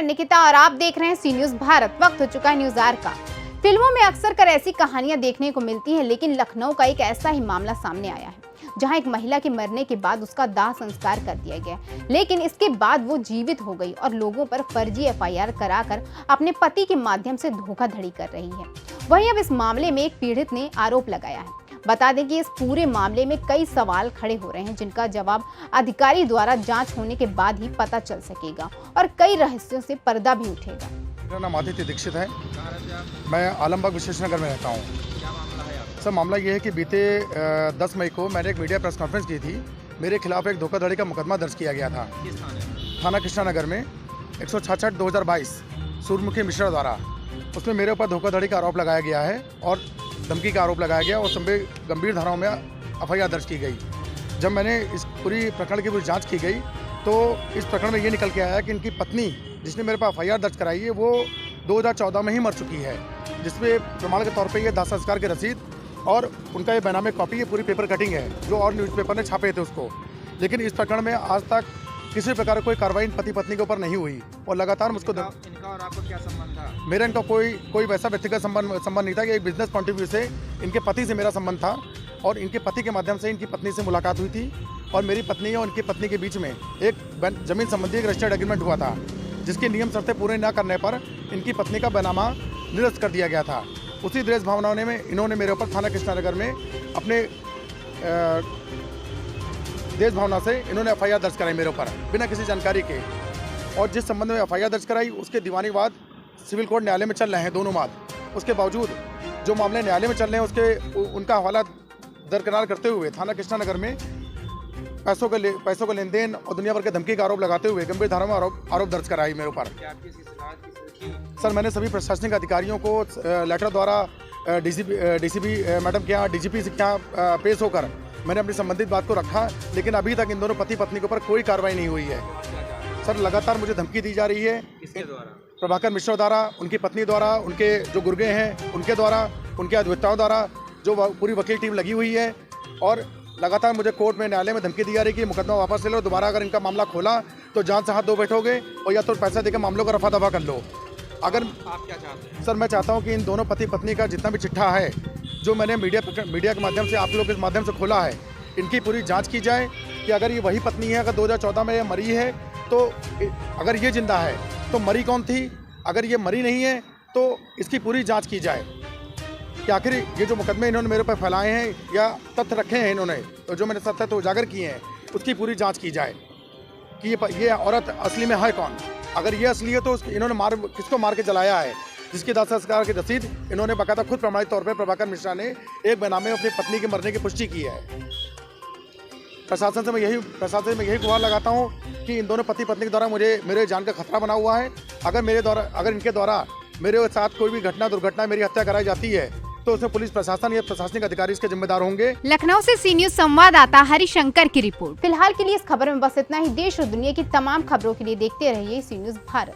निकिता और आप देख रहे हैं सी न्यूज भारत। वक्त हो चुका है न्यूज आवर का। फिल्मों में अक्सर कर ऐसी कहानियां देखने को मिलती हैं, लेकिन लखनऊ का एक ऐसा ही मामला सामने आया है जहां एक महिला के मरने के बाद उसका दाह संस्कार कर दिया गया, लेकिन इसके बाद वो जीवित हो गई और लोगों पर फर्जी एफआईआर कराकर अपने पति के माध्यम से धोखाधड़ी कर रही है। वहीं अब इस मामले में एक पीड़ित ने आरोप लगाया है। बता दें कि इस पूरे मामले में कई सवाल खड़े हो रहे हैं, जिनका जवाब अधिकारी द्वारा जांच होने के बाद ही पता चल सकेगा और कई रहस्यों से पर्दा भी उठेगा। मेरा नाम आदित्य दीक्षित है। मैं आलमबाग विशेष नगर में रहता हूँ। सर, मामला ये है कि बीते 10 मई को मैंने एक मीडिया प्रेस कॉन्फ्रेंस की थी। मेरे खिलाफ एक धोखाधड़ी का मुकदमा दर्ज किया गया था थाना कृष्णानगर में 166/2022 सूर्यमुखी मिश्रा द्वारा। उसमें मेरे ऊपर धोखाधड़ी का आरोप लगाया गया है और धमकी का आरोप लगाया गया और सभी गंभीर धाराओं में एफआईआर दर्ज की गई। जब मैंने इस पूरी प्रकरण की पूरी जांच की गई तो इस प्रकरण में ये निकल के आया कि इनकी पत्नी, जिसने मेरे पर एफआईआर दर्ज कराई है, वो 2014 में ही मर चुकी है, जिसमें प्रमाण के तौर पे ये दाह संस्कार की रसीद और उनका ये बैनामे कॉपी, ये पूरी पेपर कटिंग है जो और न्यूज़पेपर ने छापे थे उसको। लेकिन इस प्रकरण में आज तक किसी प्रकार कोई कार्रवाई पति पत्नी के ऊपर नहीं हुई और लगातार मुझको इनका और आपका क्या संबंध था? मेरा इनका कोई वैसा व्यक्तिगत संबंध नहीं था कि एक बिजनेस पॉइंट ऑफ व्यू से इनके पति से मेरा संबंध था और इनके पति के माध्यम से इनकी पत्नी से मुलाकात हुई थी और मेरी पत्नी और इनकी पत्नी के बीच में एक जमीन संबंधी एक रजिस्टर्ड एग्रीमेंट हुआ था, जिसके नियम शर्तें पूरे न करने पर इनकी पत्नी का बैनामा निरस्त कर दिया गया था। उसी द्वेष भावनाओं में इन्होंने मेरे ऊपर थाना कृष्णानगर में अपने देश भावना से इन्होंने एफआईआर दर्ज कराई मेरे ऊपर बिना किसी जानकारी के। और जिस संबंध में एफआईआर दर्ज कराई उसके दीवानी वाद सिविल कोर्ट न्यायालय में चल रहे हैं, दोनों वाद। उसके बावजूद जो मामले न्यायालय में चल रहे हैं उनका हवाला दरकिनार करते हुए थाना कृष्णानगर में पैसों का लेन देन और दुनिया भर के धमकी का आरोप लगाते हुए गंभीर धारा में आरोप दर्ज कराई मेरे ऊपर। सर, मैंने सभी प्रशासनिक अधिकारियों को लेटर द्वारा डीसीपी मैडम के यहाँ, डीजीपी के यहाँ पेश होकर मैंने अपनी संबंधित बात को रखा, लेकिन अभी तक इन दोनों पति पत्नी के ऊपर कोई कार्रवाई नहीं हुई है। सर, लगातार मुझे धमकी दी जा रही है। किसके द्वारा? प्रभाकर मिश्रा द्वारा, उनकी पत्नी द्वारा, उनके जो गुर्गे हैं उनके द्वारा, उनके अधिवक्ताओं द्वारा, जो पूरी वकील टीम लगी हुई है। और लगातार मुझे कोर्ट में, न्यायालय में धमकी दी जा रही है कि मुकदमा वापस ले लो, दोबारा अगर इनका मामला खोला तो जान से हाथ धो बैठोगे और या तो पैसा देकर मामलों को रफा दफा कर लो। अगर आप क्या चाहते हैं? सर, मैं चाहता हूं कि इन दोनों पति पत्नी का जितना भी चिट्ठा है जो मैंने मीडिया के माध्यम से, आप लोग के माध्यम से खोला है, इनकी पूरी जांच की जाए कि अगर ये वही पत्नी है, अगर 2014 में ये मरी है तो अगर ये जिंदा है तो मरी कौन थी, अगर ये मरी नहीं है तो इसकी पूरी जांच की जाए कि आखिर ये जो मुकदमे इन्होंने मेरे ऊपर फैलाए हैं या तथ्य रखे हैं इन्होंने, तो जो मैंने तथ्य तो उजागर किए हैं उसकी पूरी जांच की जाए कि ये औरत असली में है कौन। अगर ये असली है तो इन्होंने किसको मार के जलाया है, जिसकी दाह संस्कार की रसीद इन्होंने बाकायदा खुद प्रमाणित तौर पर प्रभाकर मिश्रा ने एक बैनामे अपनी पत्नी के मरने की पुष्टि की है। प्रशासन से मैं यही गुहार लगाता हूँ कि इन दोनों पति पत्नी के द्वारा मेरे जान का खतरा बना हुआ है। अगर इनके द्वारा मेरे साथ कोई भी दुर्घटना मेरी हत्या कराई जाती है तो उसमें पुलिस प्रशासन या प्रशासनिक अधिकारी इसके जिम्मेदार होंगे। लखनऊ से सी न्यूज संवाददाता हरिशंकर की रिपोर्ट। फिलहाल के लिए इस खबर में बस इतना ही। देश और दुनिया की तमाम खबरों के लिए देखते रहिए सी न्यूज भारत।